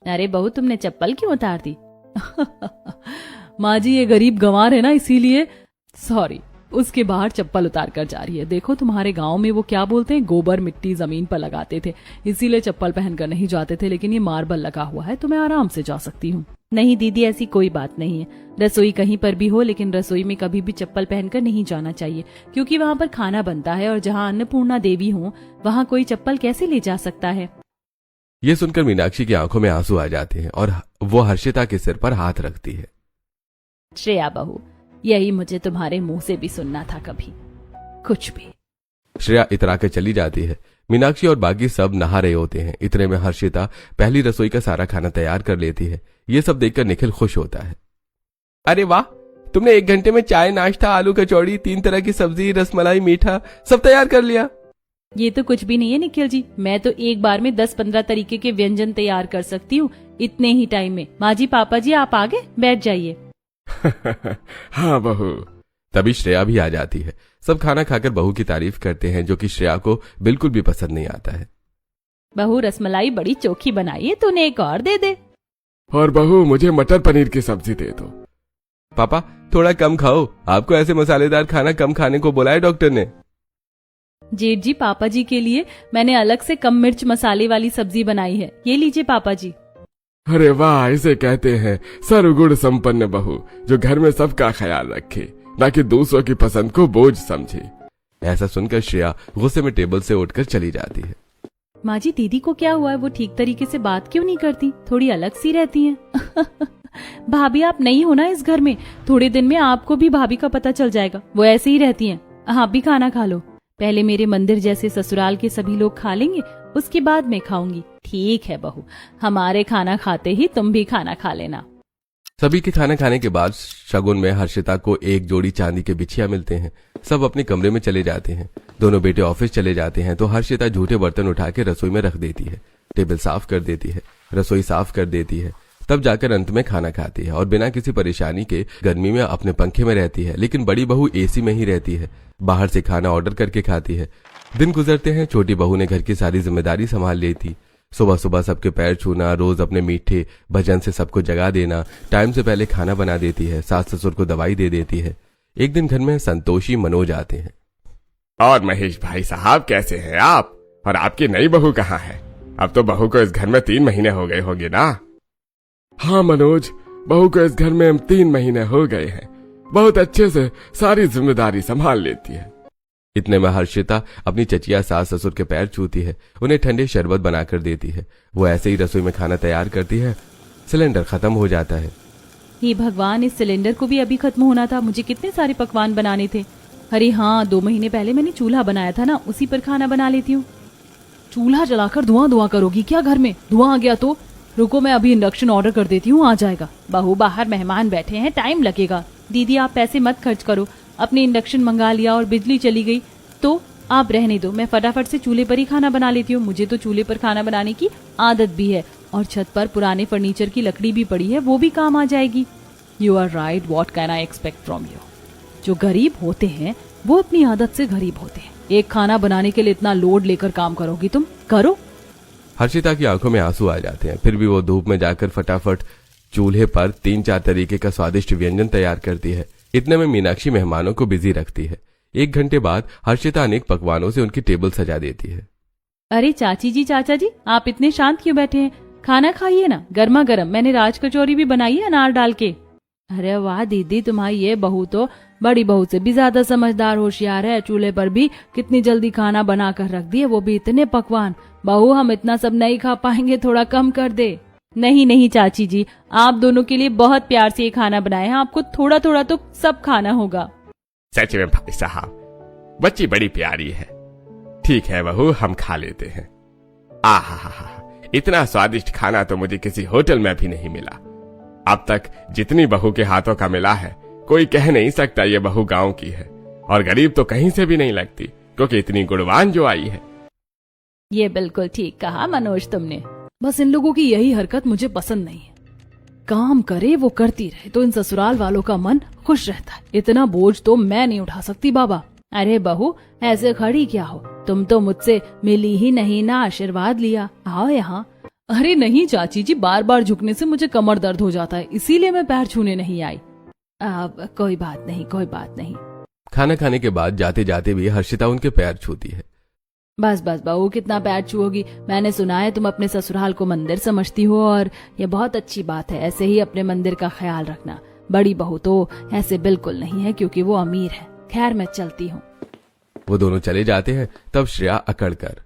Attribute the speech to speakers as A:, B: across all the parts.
A: अरे बहू, तुमने चप्पल क्यों उतार दी? माँ जी, ये गरीब गंवार है ना, इसीलिए। सॉरी। उसके बाहर चप्पल उतार कर जा रही है। देखो, तुम्हारे गांव में वो क्या बोलते हैं, गोबर मिट्टी जमीन पर लगाते थे, इसीलिए चप्पल पहनकर नहीं जाते थे, लेकिन ये मार्बल लगा हुआ है तो मैं आराम से जा सकती हूँ। नहीं दीदी, ऐसी कोई बात नहीं है। रसोई कहीं पर भी हो, लेकिन रसोई में कभी भी चप्पल पहनकर नहीं जाना चाहिए, क्योंकि वहाँ पर खाना बनता है, और जहाँ अन्नपूर्णा देवी हो वहाँ कोई चप्पल कैसे ले जा सकता है?
B: ये सुनकर मीनाक्षी की आंखों में आंसू आ जाते हैं और वो हर्षिता के सिर पर हाथ रखती है।
A: श्रेया बहू, यही मुझे तुम्हारे मुंह से भी सुनना था, कभी कुछ भी।
B: श्रेया इतरा कर चली जाती है। मीनाक्षी और बाकी सब नहा रहे होते हैं। इतने में हर्षिता पहली रसोई का सारा खाना तैयार कर लेती है। ये सब देखकर निखिल खुश होता है। अरे वाह, तुमने 1 घंटे में चाय, नाश्ता, आलू कचौड़ी, 3 तरह की सब्जी, रसमलाई, मीठा सब तैयार कर लिया।
A: ये तो कुछ भी नहीं है निखिल जी, मैं तो एक बार में 10-15 तरीके के व्यंजन तैयार कर सकती हूँ इतने ही टाइम में। माँ जी, पापा जी, आप आगे बैठ जाइए।
B: हाँ बहू। तभी श्रेया भी आ जाती है। सब खाना खाकर बहू की तारीफ करते हैं, जो कि श्रेया को बिल्कुल भी पसंद नहीं आता है।
A: बहू, रसमलाई बड़ी चोखी बनाई है, तूने एक और दे दे।
B: और बहू, मुझे मटर पनीर की सब्जी दे दो। पापा, थोड़ा कम खाओ, आपको ऐसे मसालेदार खाना कम खाने को बोला है डॉक्टर ने।
A: जेठ जी, पापा जी के लिए मैंने अलग से कम मिर्च मसाले वाली सब्जी बनाई है, ये लीजिए पापा जी।
B: अरे वाह, इसे कहते हैं सर्वगुण संपन्न बहू, जो घर में सबका ख्याल रखे, ना कि दूसरों की पसंद को बोझ समझे। ऐसा सुनकर श्रेया गुस्से में टेबल से उठकर चली जाती है।
A: माँ जी, दीदी को क्या हुआ है? वो ठीक तरीके से बात क्यों नहीं करती? थोड़ी अलग सी रहती हैं। भाभी, आप नहीं हो ना इस घर में, थोड़े दिन में आपको भी भाभी का पता चल जाएगा। वो ऐसे ही रहती हैं। आप भी खाना खा लो। पहले मेरे मंदिर जैसे ससुराल के सभी लोग खा लेंगे, उसके बाद मैं खाऊंगी। ठीक है बहू, हमारे खाना खाते ही तुम भी खाना खा लेना।
B: सभी के खाना खाने के बाद शगुन में हर्षिता को एक जोड़ी चांदी के बिछिया मिलते हैं। सब अपने कमरे में चले जाते हैं। दोनों बेटे ऑफिस चले जाते हैं तो हर्षिता झूठे बर्तन उठा के रसोई में रख देती है, टेबल साफ कर देती है, रसोई साफ कर देती है, तब जाकर अंत में खाना खाती है और बिना किसी परेशानी के गर्मी में अपने पंखे में रहती है। लेकिन बड़ी बहू एसी में ही रहती है, बाहर से खाना ऑर्डर करके खाती है। दिन गुजरते हैं। छोटी बहू ने घर की सारी जिम्मेदारी संभाल ली थी। सुबह सुबह सबके पैर छूना, रोज अपने मीठे भजन से सबको जगा देना, टाइम से पहले खाना बना देती है, सास ससुर को दवाई दे देती है। एक दिन घर में संतोषी मनोज आते हैं।
C: और महेश भाई साहब, कैसे हैं आप? और आपकी नई बहू कहाँ है? अब तो बहू को इस घर में 3 महीने हो गए होंगे ना?
B: हाँ मनोज, बहू को इस घर में 3 महीने हो गए हैं। बहुत अच्छे से सारी जिम्मेदारी संभाल लेती है। इतने में हर्षिता अपनी चचिया सास ससुर के पैर छूती है, उन्हें ठंडे शरबत बनाकर देती है। वो ऐसे ही रसोई में खाना तैयार करती है। सिलेंडर खत्म हो जाता है।
A: हे भगवान, इस सिलेंडर को भी अभी खत्म होना था। मुझे कितने सारे पकवान बनाने थे। अरे हाँ, 2 महीने पहले मैंने चूल्हा बनाया था ना, उसी पर खाना बना लेती हूँ। चूल्हा जलाकर धुआं करोगी क्या? घर में धुआं आ गया तो? रुको, मैं अभी इंडक्शन ऑर्डर कर देती हूँ, आ जाएगा। बहू, बाहर मेहमान बैठे हैं, टाइम लगेगा। दीदी, आप पैसे मत खर्च करो, अपने इंडक्शन मंगा लिया और बिजली चली गई तो आप रहने दो। मैं फटाफट से चूल्हे पर ही खाना बना लेती हूँ। मुझे तो चूल्हे पर खाना बनाने की आदत भी है, और छत पर पुराने फर्नीचर की लकड़ी भी पड़ी है, वो भी काम आ जाएगी। You are right, what can I expect from you. जो गरीब होते हैं वो अपनी आदत से गरीब होते हैं। एक खाना बनाने के लिए इतना लोड लेकर काम करोगी तुम? करो।
B: हर्षिता की आंखों में आंसू आ जाते हैं। फिर भी वो धूप में जाकर फटाफट चूल्हे पर 3-4 तरीके का स्वादिष्ट व्यंजन तैयार करती है। इतने में मीनाक्षी मेहमानों को बिजी रखती है। 1 घंटे बाद हर्षिता अनेक पकवानों से उनकी टेबल सजा देती है।
A: अरे चाची जी, चाचा जी, आप इतने शांत क्यों बैठे हैं? खाना खाइए ना, गर्मा गर्म। मैंने राज कचौरी भी बनाई है अनार डाल के। अरे वाह दीदी, तुम्हारी ये बहू तो बड़ी बहू से भी ज्यादा समझदार होशियार है। चूल्हे पर भी कितनी जल्दी खाना बना कर रख दिए, वो भी इतने पकवान। बहू, हम इतना सब नहीं खा पाएंगे, थोड़ा कम कर दे। नहीं नहीं चाची जी, आप दोनों के लिए बहुत प्यार से ये खाना बनाए हैं, आपको थोड़ा थोड़ा तो सब खाना होगा।
C: सच में भाई साहब, बच्ची बड़ी प्यारी है। ठीक है बहू, हम खा लेते हैं। आहा, इतना स्वादिष्ट खाना तो मुझे किसी होटल में भी नहीं मिला। अब तक जितनी बहू के हाथों का मिला है, कोई कह नहीं सकता ये बहू गांव की है। और गरीब तो कहीं से भी नहीं लगती, क्योंकि इतनी गुणवान जो आई है।
A: ये बिल्कुल ठीक कहा मनोज तुमने। बस इन लोगों की यही हरकत मुझे पसंद नहीं है। काम करे वो करती रहे तो इन ससुराल वालों का मन खुश रहता है। इतना बोझ तो मैं नहीं उठा सकती बाबा। अरे बहू, ऐसे खड़ी क्या हो? तुम तो मुझसे मिली ही नहीं ना आशीर्वाद लिया। आओ यहाँ। अरे नहीं चाची जी, बार बार झुकने से मुझे कमर दर्द हो जाता है, इसीलिए मैं पैर छूने नहीं आई। अब कोई बात नहीं, कोई बात नहीं।
B: खाना खाने के बाद जाते जाते भी हर्षिता उनके पैर छूती है।
A: बस बस बहू, कितना पैर छुओगी? मैंने सुना है तुम अपने ससुराल को मंदिर समझती हो, और ये बहुत अच्छी बात है। ऐसे ही अपने मंदिर का ख्याल रखना। बड़ी बहू तो ऐसे बिल्कुल नहीं है, क्योंकि वो अमीर है। खैर, मैं चलती हूँ।
B: वो दोनों चले जाते हैं। तब श्रेया अकड़ कर,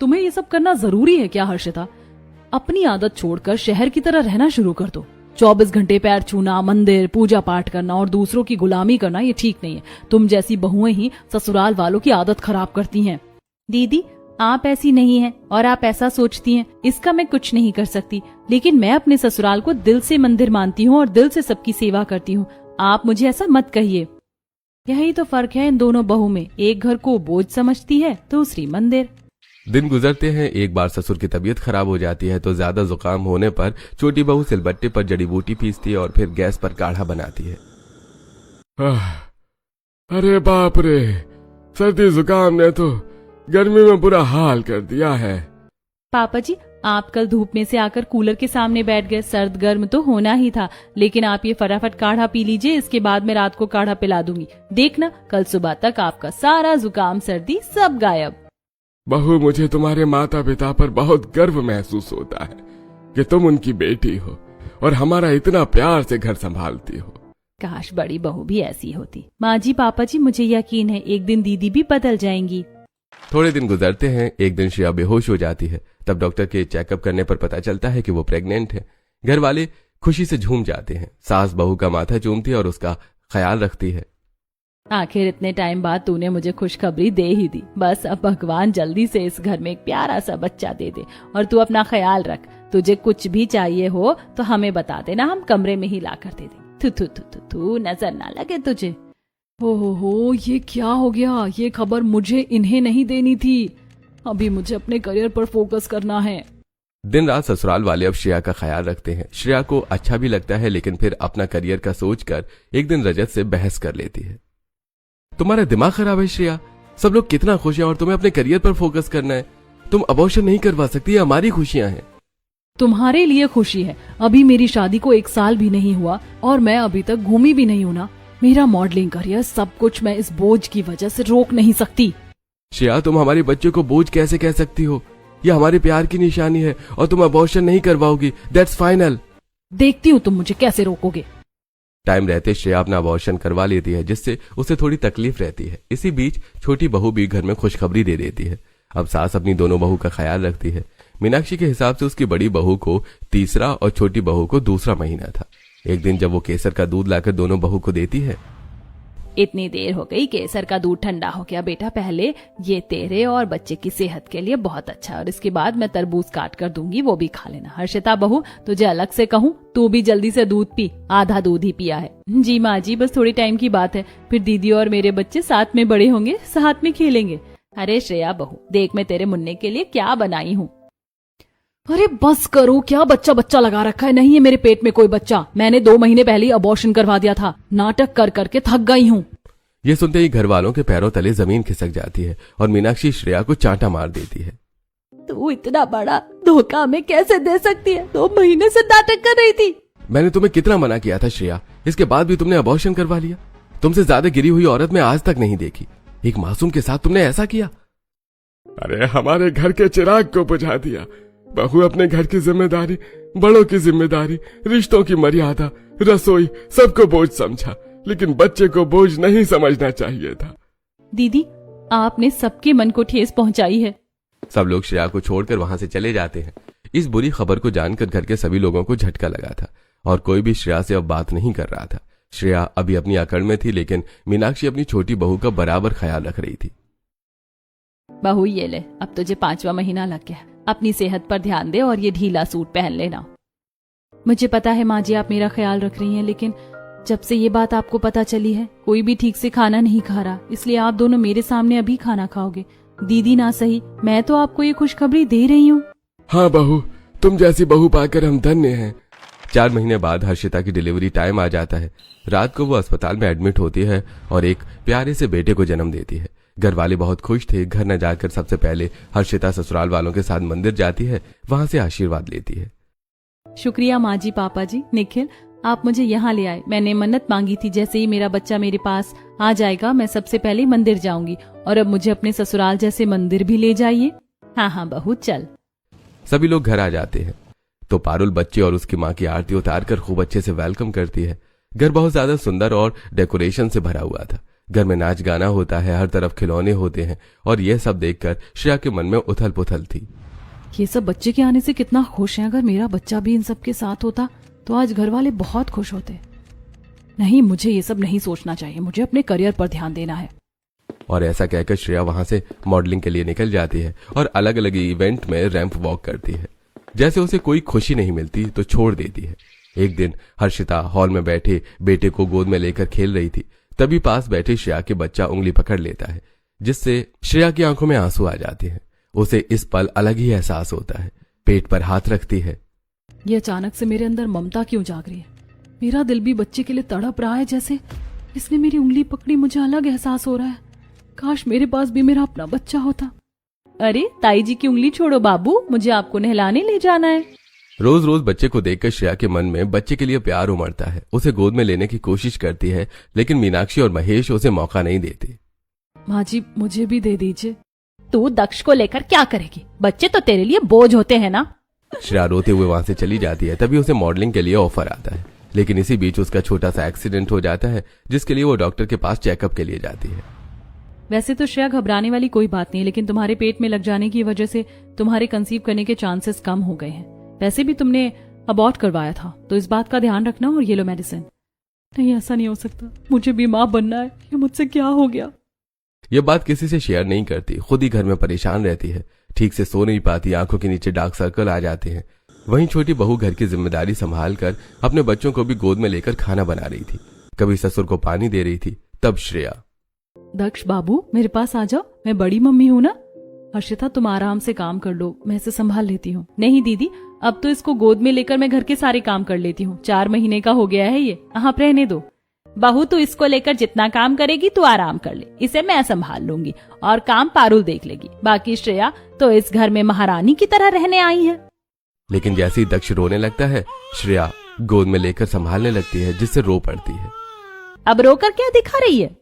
A: तुम्हें ये सब करना जरूरी है क्या हर्षिता? अपनी आदत छोड़कर शहर की तरह रहना शुरू कर दो। 24 घंटे पैर छूना, मंदिर, पूजा पाठ करना और दूसरों की गुलामी करना, ये ठीक नहीं है। तुम जैसी बहुएं ही ससुराल वालों की आदत खराब करती हैं। दीदी, आप ऐसी नहीं हैं और आप ऐसा सोचती हैं, इसका मैं कुछ नहीं कर सकती। लेकिन मैं अपने ससुराल को दिल से मंदिर मानती हूँ और दिल से सबकी सेवा करती हूँ। आप मुझे ऐसा मत कहिए। यही तो फर्क है इन दोनों बहू में। एक घर को बोझ समझती है, दूसरी मंदिर।
B: दिन गुजरते हैं। एक बार ससुर की तबीयत खराब हो जाती है तो ज्यादा जुकाम होने पर छोटी बहू सिलबट्टे पर जड़ी बूटी पीसती है और फिर गैस पर काढ़ा बनाती है।
C: अरे बाप रे, सर्दी जुकाम ने तो गर्मी में बुरा हाल कर दिया है।
A: पापा जी, आप कल धूप में से आकर कूलर के सामने बैठ गए। सर्द गर्म तो होना ही था, लेकिन आप ये फटाफट काढ़ा पी लीजिए। इसके बाद मैं रात को काढ़ा पिला दूंगी। देखना, कल सुबह तक आपका सारा जुकाम सर्दी सब गायब।
C: बहू, मुझे तुम्हारे माता पिता पर बहुत गर्व महसूस होता है कि तुम उनकी बेटी हो और हमारा इतना प्यार से घर संभालती हो।
A: काश बड़ी बहू भी ऐसी होती। माँ जी, पापा जी, मुझे यकीन है एक दिन दीदी भी बदल जाएंगी।
B: थोड़े दिन गुजरते हैं। एक दिन श्रेया बेहोश हो जाती है। तब डॉक्टर के चेकअप करने पर पता चलता है कि वो प्रेग्नेंट है। घर वाले खुशी से झूम जाते हैं। सास बहू का माथा चूमती है और उसका ख्याल रखती है।
A: आखिर इतने टाइम बाद तूने मुझे खुशखबरी दे ही दी। बस अब भगवान जल्दी से इस घर में एक प्यारा सा बच्चा दे दे। और तू अपना ख्याल रख। तुझे कुछ भी चाहिए हो तो हमें बता देना, हम कमरे में ही ला कर दे दें। थू थू थू थू, नजर ना लगे तुझे। हो, ये क्या हो गया? ये खबर मुझे इन्हें नहीं देनी थी। अभी मुझे अपने करियर पर फोकस करना है।
B: दिन रात ससुराल वाले अब श्रेया का ख्याल रखते हैं। श्रेया को अच्छा भी लगता है, लेकिन फिर अपना करियर का सोचकर एक दिन रजत से बहस कर लेती है। तुम्हारा दिमाग खराब है श्रेया? सब लोग कितना खुश हैं और तुम्हें अपने करियर पर फोकस करना है। तुम अबॉर्शन नहीं करवा सकती, ये हमारी खुशियां हैं।
A: तुम्हारे लिए खुशी है। अभी मेरी शादी को 1 साल भी नहीं हुआ और मैं अभी तक घूमी भी नहीं हूं ना। मेरा मॉडलिंग करियर, सब कुछ मैं इस बोझ की वजह से रोक नहीं सकती।
B: श्रेया, तुम हमारे बच्चे को बोझ कैसे कह सकती हो? यह हमारे प्यार की निशानी है और तुम अबॉर्शन नहीं करवाओगी। That's final.
A: देखती हूँ तुम मुझे कैसे रोकोगे।
B: टाइम रहते श्रेया अपना अबॉर्शन करवा लेती है, जिससे उसे थोड़ी तकलीफ रहती है। इसी बीच छोटी बहू भी घर में खुशखबरी दे देती है। अब सास अपनी दोनों बहू का ख्याल रखती है। मीनाक्षी के हिसाब से उसकी बड़ी बहू को तीसरा और छोटी बहू को दूसरा महीना था। एक दिन जब वो केसर का दूध लाकर दोनों बहू को देती है।
A: इतनी देर हो गई, केसर का दूध ठंडा हो गया। बेटा, पहले ये तेरे और बच्चे की सेहत के लिए बहुत अच्छा है, और इसके बाद मैं तरबूज काट कर दूंगी, वो भी खा लेना। हर्षिता बहू, तुझे अलग से कहूँ, तू भी जल्दी से दूध पी। आधा दूध ही पिया है। जी माँ जी, बस थोड़ी टाइम की बात है, फिर दीदी और मेरे बच्चे साथ में बड़े होंगे, साथ में खेलेंगे। अरे श्रेया बहू, देख मैं तेरे मुन्ने के लिए क्या बनाई हूँ। अरे बस करो, क्या बच्चा बच्चा लगा रखा है? नहीं है मेरे पेट में कोई बच्चा। मैंने 2 महीने पहले अबॉर्शन करवा दिया था। नाटक कर करके थक गई हूँ।
B: ये सुनते ही घर वालों के पैरों तले जमीन खिसक जाती है और मीनाक्षी श्रेया को चांटा मार देती है।
A: तू इतना बड़ा धोखा हमें कैसे दे सकती है? 2 महीने से नाटक कर रही थी।
B: मैंने तुम्हें कितना मना किया था श्रेया, इसके बाद भी तुमने अबॉर्शन करवा लिया। तुमसे ज्यादा गिरी हुई औरत मैं आज तक नहीं देखी। एक मासूम के साथ तुमने ऐसा किया।
C: अरे हमारे घर के चिराग को बुझा दिया। बहू अपने घर की जिम्मेदारी, बड़ों की जिम्मेदारी, रिश्तों की मर्यादा, रसोई, सबको बोझ समझा, लेकिन बच्चे को बोझ नहीं समझना चाहिए था।
A: दीदी, आपने सबके मन को ठेस पहुंचाई है।
B: सब लोग श्रेया को छोड़कर वहां से चले जाते हैं। इस बुरी खबर को जानकर घर के सभी लोगों को झटका लगा था और कोई भी श्रेया से अब बात नहीं कर रहा था। श्रेया अभी अपनी अकड़ में थी, लेकिन मीनाक्षी अपनी छोटी बहू का बराबर ख्याल रख रही थी।
A: बहू ये ले, अब तुझे 5वां महीना लग गया। अपनी सेहत पर ध्यान दे और ये ढीला सूट पहन लेना। मुझे पता है माँ जी, आप मेरा ख्याल रख रही हैं, लेकिन जब से ये बात आपको पता चली है, कोई भी ठीक से खाना नहीं खा रहा। इसलिए आप दोनों मेरे सामने अभी खाना खाओगे। दीदी ना सही, मैं तो आपको ये खुशखबरी दे रही हूँ।
C: हाँ बहू, तुम जैसी बहू पाकर हम धन्य हैं।
B: 4 महीने बाद हर्षिता की डिलीवरी टाइम आ जाता है। रात को वो अस्पताल में एडमिट होती है और एक प्यारे से बेटे को जन्म देती है। घर वाले बहुत खुश थे। घर न जाकर सबसे पहले हर्षिता ससुराल वालों के साथ मंदिर जाती है, वहां से आशीर्वाद लेती है।
A: शुक्रिया माँ जी, पापा जी, निखिल, आप मुझे यहाँ ले आए। मैंने मन्नत मांगी थी जैसे ही मेरा बच्चा मेरे पास आ जाएगा मैं सबसे पहले मंदिर जाऊंगी, और अब मुझे अपने ससुराल जैसे मंदिर भी ले जाइए। हाँ हाँ बहू चल।
B: सभी लोग घर आ जाते हैं तो पारुल बच्चे और उसकी माँ की आरती उतार कर खूब अच्छे से वेलकम करती है। घर बहुत ज्यादा सुंदर और डेकोरेशन से भरा हुआ था। घर में नाच गाना होता है, हर तरफ खिलौने होते हैं, और यह सब देखकर श्रेया के मन में उथल पुथल थी।
A: ये सब बच्चे के आने से कितना खुश हैं। अगर मेरा बच्चा भी इन सब के साथ होता तो आज घर वाले बहुत खुश होते। नहीं, मुझे ये सब नहीं सोचना चाहिए, मुझे अपने करियर पर ध्यान देना है।
B: और ऐसा कहकर श्रेया वहां से मॉडलिंग के लिए निकल जाती है और अलग अलग इवेंट में रैंप वॉक करती है। जैसे उसे कोई खुशी नहीं मिलती तो छोड़ देती है। एक दिन हर्षिता हॉल में बैठे बेटे को गोद में लेकर खेल रही थी। तभी पास बैठे श्रेया के बच्चा उंगली पकड़ लेता है, जिससे श्रेया की आंखों में आंसू आ जाते हैं। उसे इस पल अलग ही एहसास होता है। पेट पर हाथ रखती है।
A: ये अचानक से मेरे अंदर ममता क्यों जाग रही है? मेरा दिल भी बच्चे के लिए तड़प रहा है। जैसे इसने मेरी उंगली पकड़ी, मुझे अलग एहसास हो रहा है। काश मेरे पास भी मेरा अपना बच्चा होता। अरे ताई जी की उंगली छोड़ो बाबू, मुझे आपको नहलाने ले जाना है।
B: रोज रोज बच्चे को देखकर श्रेया के मन में बच्चे के लिए प्यार उमड़ता है। उसे गोद में लेने की कोशिश करती है, लेकिन मीनाक्षी और महेश उसे मौका नहीं देते।
A: माँ जी मुझे भी दे दीजिए। तू दक्ष को लेकर क्या करेगी? बच्चे तो तेरे लिए बोझ होते हैं ना।
B: श्रेया रोते हुए वहां से चली जाती है। तभी उसे मॉडलिंग के लिए ऑफर आता है, लेकिन इसी बीच उसका छोटा सा एक्सीडेंट हो जाता है, जिसके लिए वो डॉक्टर के पास चेकअप के लिए जाती है।
A: वैसे तो श्रेया घबराने वाली कोई बात नहीं, लेकिन तुम्हारे पेट में लग जाने की वजह से तुम्हारे कंसीव करने के चांसेस कम हो गए हैं। वैसे भी तुमने अबॉर्ट करवाया था, तो इस बात का ध्यान रखना और ये लो मेडिसिन। नहीं, ऐसा नहीं हो सकता, मुझे भी माँ बनना है। ये मुझसे क्या हो गया?
B: ये बात किसी से शेयर नहीं करती, खुद ही घर में परेशान रहती है। ठीक से सो नहीं पाती, आंखों के नीचे डार्क सर्कल आ जाते हैं। वहीं छोटी बहू घर की जिम्मेदारी संभाल कर अपने बच्चों को भी गोद में लेकर खाना बना रही थी। कभी ससुर को पानी दे रही थी। तब श्रेया,
A: दक्ष बाबू मेरे पास आ जाओ, मैं बड़ी मम्मी हूँ ना। हर्षिता तुम आराम से काम कर लो, मैं इसे संभाल लेती हूँ। नहीं दीदी, अब तो इसको गोद में लेकर मैं घर के सारे काम कर लेती हूँ। 4 महीने का हो गया है ये, आप रहने दो। बहू तू इसको लेकर जितना काम करेगी तू आराम कर ले, इसे मैं संभाल लूंगी और काम पारुल देख लेगी। बाकी श्रेया तो इस घर में महारानी की तरह रहने आई है।
B: लेकिन जैसे ही दक्ष रोने लगता है, श्रेया गोद में लेकर संभालने लगती है, जिससे रो पड़ती है।
A: अब रोकर क्या दिखा रही है?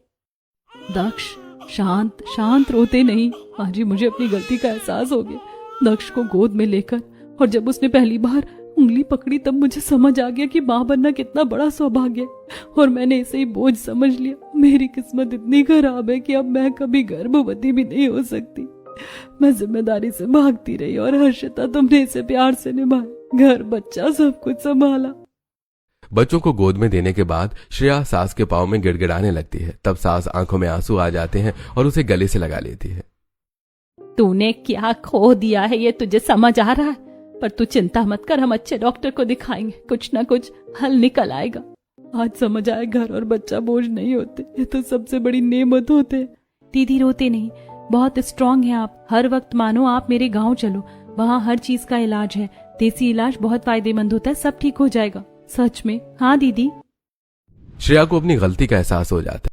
A: दक्ष शांत शांत, रोते नहीं। आज ही मुझे अपनी गलती का एहसास हो गया। दक्ष को गोद में लेकर, और जब उसने पहली बार उंगली पकड़ी तब मुझे समझ आ गया कि माँ बनना कितना बड़ा सौभाग्य है, और मैंने इसे ही बोझ समझ लिया। मेरी किस्मत इतनी खराब है कि अब मैं कभी गर्भवती भी नहीं हो सकती। मैं जिम्मेदारी से भागती रही, और हर्षिता तुमने इसे प्यार से निभाया, घर बच्चा सब कुछ संभाला।
B: बच्चों को गोद में देने के बाद श्रेया सास के पाँव में गिड़गिड़ाने लगती है। तब सास आंखों में आंसू आ जाते हैं और उसे गले से लगा लेती है।
A: तूने क्या खो दिया है ये तुझे समझ आ रहा है, पर तू चिंता मत कर, हम अच्छे डॉक्टर को दिखाएंगे, कुछ ना कुछ हल निकल आएगा। आज समझ आए घर और बच्चा बोझ नहीं होते, ये तो सबसे बड़ी नेमत होते हैं। दीदी रोते नहीं, बहुत स्ट्रांग हैं आप। हर वक्त मानो आप मेरे गांव चलो, वहाँ हर चीज का इलाज है। देसी इलाज बहुत फायदेमंद होता है, सब ठीक हो जाएगा। सच में? हाँ दीदी।
B: श्रेया को अपनी गलती का एहसास हो जाता है।